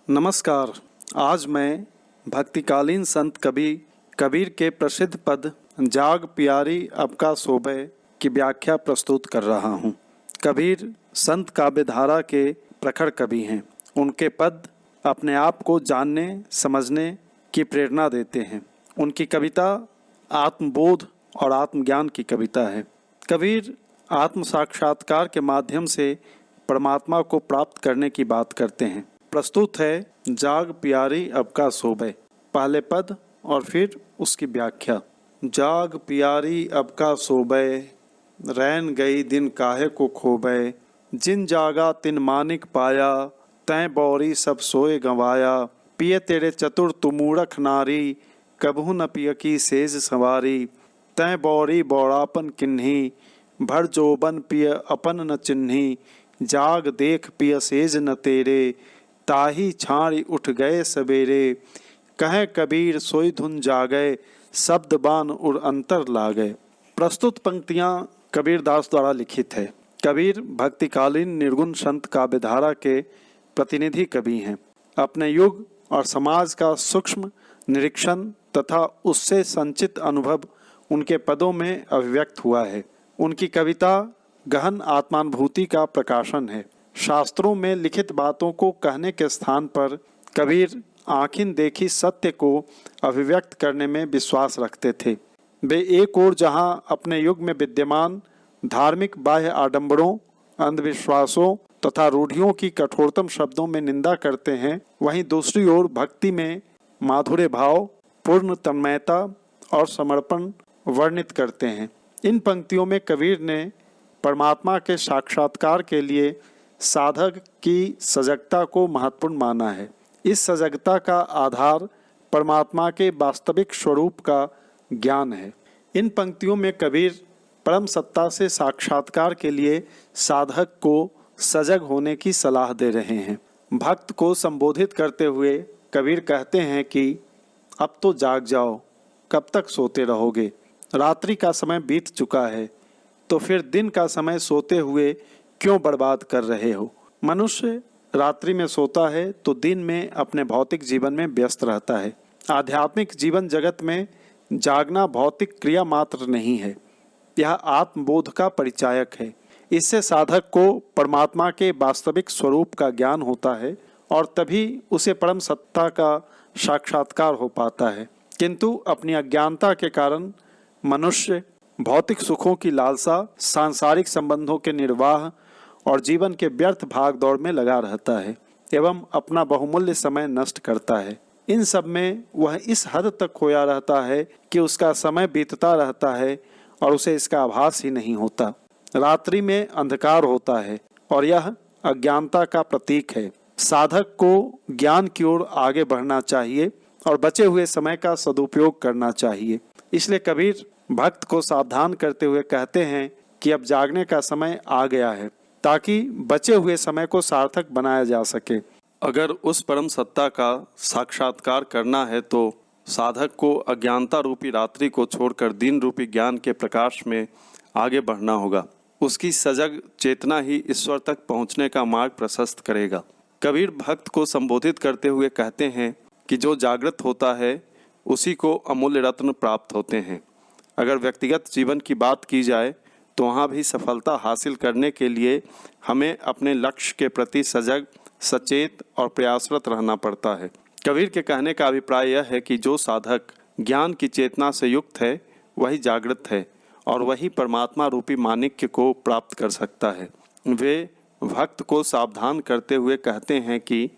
नमस्कार। आज मैं भक्तिकालीन संत कबीर के प्रसिद्ध पद जाग प्यारी अब का शोभे की व्याख्या प्रस्तुत कर रहा हूँ। कबीर संत काव्यधारा के प्रखर कवि हैं। उनके पद अपने आप को जानने समझने की प्रेरणा देते हैं। उनकी कविता आत्मबोध और आत्मज्ञान की कविता है। कबीर आत्म साक्षात्कार के माध्यम से परमात्मा को प्राप्त करने की बात करते हैं। प्रस्तुत है जाग प्यारी अब का शोभे, पहले पद और फिर उसकी व्याख्या। जाग प्यारी अब का शोभे, रैन गई दिन काहे को खोबे। जिन जागा तिन मानिक पाया, तैं बौरी सब सोए गंवाया। पिए तेरे चतुर तुमूरख नारी, कबहू न पिय की सेज सवारी। तैं बौरी बौरापन किन्ही, भर जोबन पिय अपन न चिन्ही। जाग देख पिय सेज न तेरे, ताही छाड़ी उठ गए सवेरे। कहे कबीर सोई धुन जागए, शब्द बान उर अंतर लागए। प्रस्तुत पंक्तियां कबीरदास द्वारा लिखित है। कबीर भक्तिकालीन निर्गुण संत काव्यधारा के प्रतिनिधि कवि हैं। अपने युग और समाज का सूक्ष्म निरीक्षण तथा उससे संचित अनुभव उनके पदों में अभिव्यक्त हुआ है। उनकी कविता गहन आत्मानुभूति का प्रकाशन है। शास्त्रों में लिखित बातों को कहने के स्थान पर कबीर आँखिन देखी सत्य को अभिव्यक्त करने में विश्वास रखते थे। वे एक ओर जहाँ अपने युग में विद्यमान धार्मिक बाह्य आडंबरों, अंधविश्वासों तथा रूढ़ियों की कठोरतम शब्दों में निंदा करते हैं, वहीं दूसरी ओर भक्ति में माधुर्य भाव, पूर्ण तन्मयता और समर्पण वर्णित करते हैं। इन पंक्तियों में कबीर ने परमात्मा के साक्षात्कार के लिए साधक की सजगता को महत्वपूर्ण माना है। इस सजगता का आधार परमात्मा के वास्तविक स्वरूप का ज्ञान है। इन पंक्तियों में कबीर परम सत्ता से साक्षात्कार के लिए साधक को सजग होने की सलाह दे रहे हैं। भक्त को संबोधित करते हुए कबीर कहते हैं कि अब तो जाग जाओ, कब तक सोते रहोगे। रात्रि का समय बीत चुका है, तो फिर दिन का समय सोते हुए क्यों बर्बाद कर रहे हो। मनुष्य रात्रि में सोता है तो दिन में अपने भौतिक जीवन में व्यस्त रहता है। आध्यात्मिक जीवन जगत में जागना भौतिक क्रिया मात्र नहीं है, यह आत्मबोध का परिचायक है। इससे साधक को परमात्मा के वास्तविक स्वरूप का ज्ञान होता है और तभी उसे परम सत्ता का साक्षात्कार हो पाता है। किंतु अपनी अज्ञानता के कारण मनुष्य भौतिक सुखों की लालसा, सांसारिक संबंधों के निर्वाह और जीवन के व्यर्थ भाग दौड़ में लगा रहता है एवं अपना बहुमूल्य समय नष्ट करता है। इन सब में वह इस हद तक खोया रहता है कि उसका समय बीतता रहता है और उसे इसका आभास ही नहीं होता। रात्रि में अंधकार होता है और यह अज्ञानता का प्रतीक है। साधक को ज्ञान की ओर आगे बढ़ना चाहिए और बचे हुए समय का सदुपयोग करना चाहिए। इसलिए कबीर भक्त को सावधान करते हुए कहते हैं कि अब जागने का समय आ गया है, ताकि बचे हुए समय को सार्थक बनाया जा सके। अगर उस परम सत्ता का साक्षात्कार करना है तो साधक को अज्ञानता रूपी रात्रि को छोड़कर दिन रूपी ज्ञान के प्रकाश में आगे बढ़ना होगा। उसकी सजग चेतना ही ईश्वर तक पहुंचने का मार्ग प्रशस्त करेगा। कबीर भक्त को संबोधित करते हुए कहते हैं कि जो जागृत होता है उसी को अमूल्य रत्न प्राप्त होते हैं। अगर व्यक्तिगत जीवन की बात की जाए तो वहाँ भी सफलता हासिल करने के लिए हमें अपने लक्ष्य के प्रति सजग, सचेत और प्रयासरत रहना पड़ता है। कबीर के कहने का अभिप्राय यह है कि जो साधक ज्ञान की चेतना से युक्त है वही जागृत है और वही परमात्मा रूपी माणिक्य को प्राप्त कर सकता है। वे भक्त को सावधान करते हुए कहते हैं कि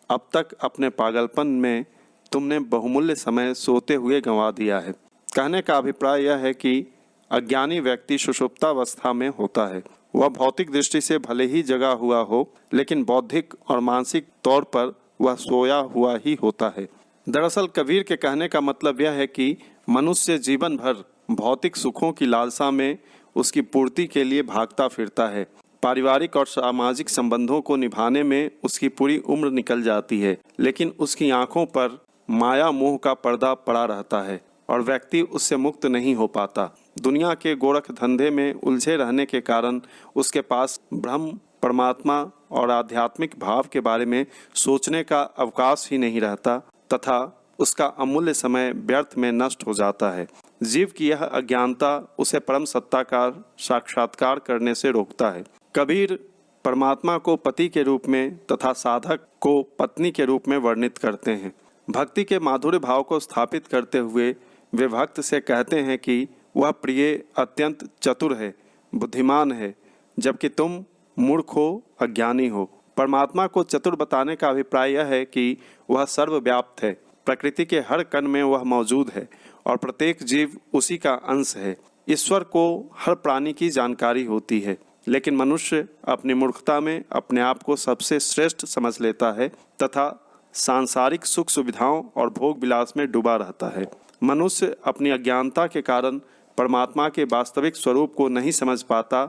अब तक अपने पागलपन में तुमने बहुमूल्य समय सोते हुए गंवा दिया है। कहने का अभिप्राय यह है कि अज्ञानी व्यक्ति सुषुप्तावस्था में होता है। वह भौतिक दृष्टि से भले ही जगा हुआ हो, लेकिन बौद्धिक और मानसिक तौर पर वह सोया हुआ ही होता है। दरअसल कबीर के कहने का मतलब यह है कि मनुष्य जीवन भर भौतिक सुखों की लालसा में उसकी पूर्ति के लिए भागता फिरता है। पारिवारिक और सामाजिक संबंधों को निभाने में उसकी पूरी उम्र निकल जाती है, लेकिन उसकी आंखों पर माया मोह का पर्दा पड़ा रहता है और व्यक्ति उससे मुक्त नहीं हो पाता। दुनिया के गोरख धंधे में उलझे रहने के कारण उसके पास ब्रह्म परमात्मा और आध्यात्मिक भाव के बारे में सोचने का अवकाश ही नहीं रहता तथा उसका अमूल्य समय व्यर्थ में नष्ट हो जाता है। जीव की यह अज्ञानता उसे परम सत्ता का साक्षात्कार करने से रोकता है। कबीर परमात्मा को पति के रूप में तथा साधक को पत्नी के रूप में वर्णित करते हैं। भक्ति के माधुर्य भाव को स्थापित करते हुए वे भक्त से कहते हैं कि वह प्रिय अत्यंत चतुर है, बुद्धिमान है, जबकि तुम मूर्ख हो, अज्ञानी हो। परमात्मा को चतुर बताने का अभिप्राय यह है कि वह सर्वव्याप्त है, प्रकृति के हर कण में वह मौजूद है और प्रत्येक जीव उसी का अंश है। ईश्वर को हर प्राणी की जानकारी होती है, लेकिन मनुष्य अपनी मूर्खता में अपने आप को सबसे श्रेष्ठ समझ लेता है तथा सांसारिक सुख सुविधाओं और भोग विलास में डूबा रहता है। मनुष्य अपनी अज्ञानता के कारण परमात्मा के वास्तविक स्वरूप को नहीं समझ पाता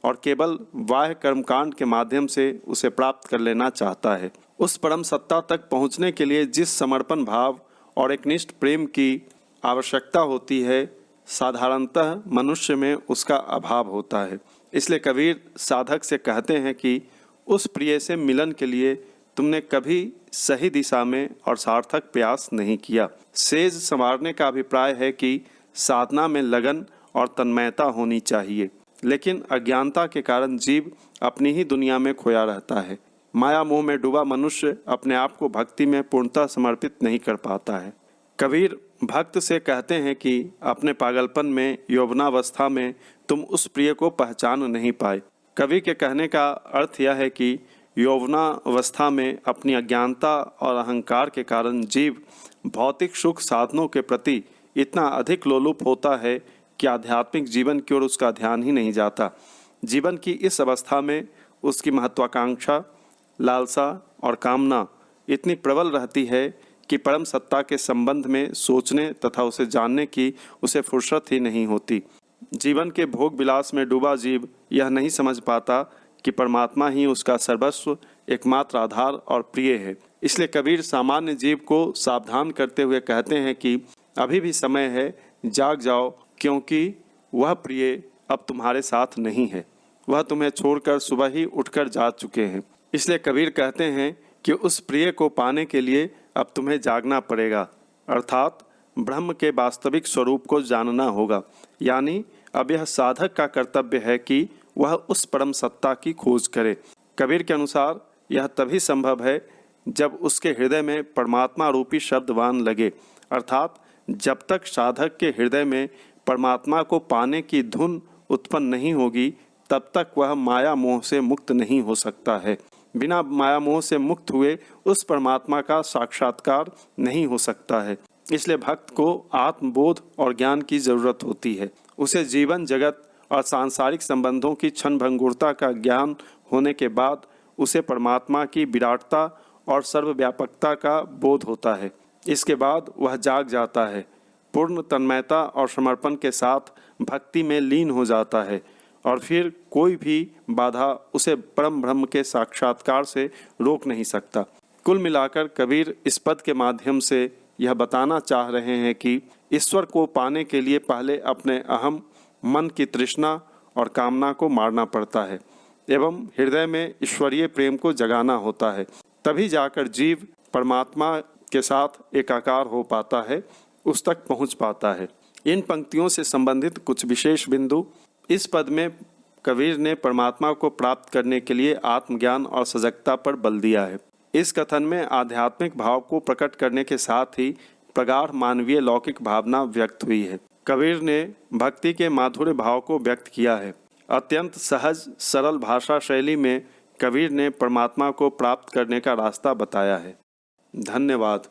और केवल बाह्य कर्मकांड के माध्यम से उसे प्राप्त कर लेना चाहता है। उस परम सत्ता तक पहुँचने के लिए जिस समर्पण भाव और एकनिष्ठ प्रेम की आवश्यकता होती है, साधारणतः मनुष्य में उसका अभाव होता है। इसलिए कबीर साधक से कहते हैं कि उस प्रिय से मिलन के लिए तुमने कभी सही दिशा में और सार्थक प्रयास नहीं किया। सेज संवारने का अभिप्राय है कि साधना में लगन और तन्मयता होनी चाहिए, लेकिन अज्ञानता के कारण जीव अपनी ही दुनिया में खोया रहता है। माया मोह में डूबा मनुष्य अपने आप को भक्ति में पूर्णतः समर्पित नहीं कर पाता है। कबीर भक्त से कहते हैं कि अपने पागलपन में, यौवनावस्था में तुम उस प्रिय को पहचान नहीं पाए। कवि के कहने का अर्थ यह है कि यौवनावस्था में अपनी अज्ञानता और अहंकार के कारण जीव भौतिक सुख साधनों के प्रति इतना अधिक लोलुप होता है कि आध्यात्मिक जीवन की ओर उसका ध्यान ही नहीं जाता। जीवन की इस अवस्था में उसकी महत्वाकांक्षा, लालसा और कामना इतनी प्रबल रहती है कि परम सत्ता के संबंध में सोचने तथा उसे जानने की उसे फुर्सत ही नहीं होती। जीवन के भोग विलास में डूबा जीव यह नहीं समझ पाता कि परमात्मा ही उसका सर्वस्व, एकमात्र आधार और प्रिय है। इसलिए कबीर सामान्य जीव को सावधान करते हुए कहते हैं कि अभी भी समय है, जाग जाओ, क्योंकि वह प्रिय अब तुम्हारे साथ नहीं है। वह तुम्हें छोड़कर सुबह ही उठकर जा चुके हैं। इसलिए कबीर कहते हैं कि उस प्रिय को पाने के लिए अब तुम्हें जागना पड़ेगा, अर्थात ब्रह्म के वास्तविक स्वरूप को जानना होगा। यानी अब यह साधक का कर्तव्य है कि वह उस परम सत्ता की खोज करे। कबीर के अनुसार यह तभी संभव है जब उसके हृदय में परमात्मा रूपी शब्दवान लगे, अर्थात जब तक साधक के हृदय में परमात्मा को पाने की धुन उत्पन्न नहीं होगी, तब तक वह माया मोह से मुक्त नहीं हो सकता है। बिना माया मोह से मुक्त हुए उस परमात्मा का साक्षात्कार नहीं हो सकता है। इसलिए भक्त को आत्मबोध और ज्ञान की जरूरत होती है। उसे जीवन, जगत और सांसारिक संबंधों की क्षणभंगुरता का ज्ञान होने के बाद उसे परमात्मा की विराटता और सर्वव्यापकता का बोध होता है। इसके बाद वह जाग जाता है, पूर्ण तन्मयता और समर्पण के साथ भक्ति में लीन हो जाता है और फिर कोई भी बाधा उसे परम ब्रह्म के साक्षात्कार से रोक नहीं सकता। कुल मिलाकर कबीर इस पद के माध्यम से यह बताना चाह रहे हैं कि ईश्वर को पाने के लिए पहले अपने अहम, मन की तृष्णा और कामना को मारना पड़ता है एवं हृदय में ईश्वरीय प्रेम को जगाना होता है। तभी जाकर जीव परमात्मा के साथ एकाकार हो पाता है, उस तक पहुंच पाता है। इन पंक्तियों से संबंधित कुछ विशेष बिंदु। इस पद में कबीर ने परमात्मा को प्राप्त करने के लिए आत्मज्ञान और सजगता पर बल दिया है। इस कथन में आध्यात्मिक भाव को प्रकट करने के साथ ही प्रगाढ़ मानवीय लौकिक भावना व्यक्त हुई है। कबीर ने भक्ति के माधुर्य भाव को व्यक्त किया है। अत्यंत सहज सरल भाषा शैली में कबीर ने परमात्मा को प्राप्त करने का रास्ता बताया है। धन्यवाद।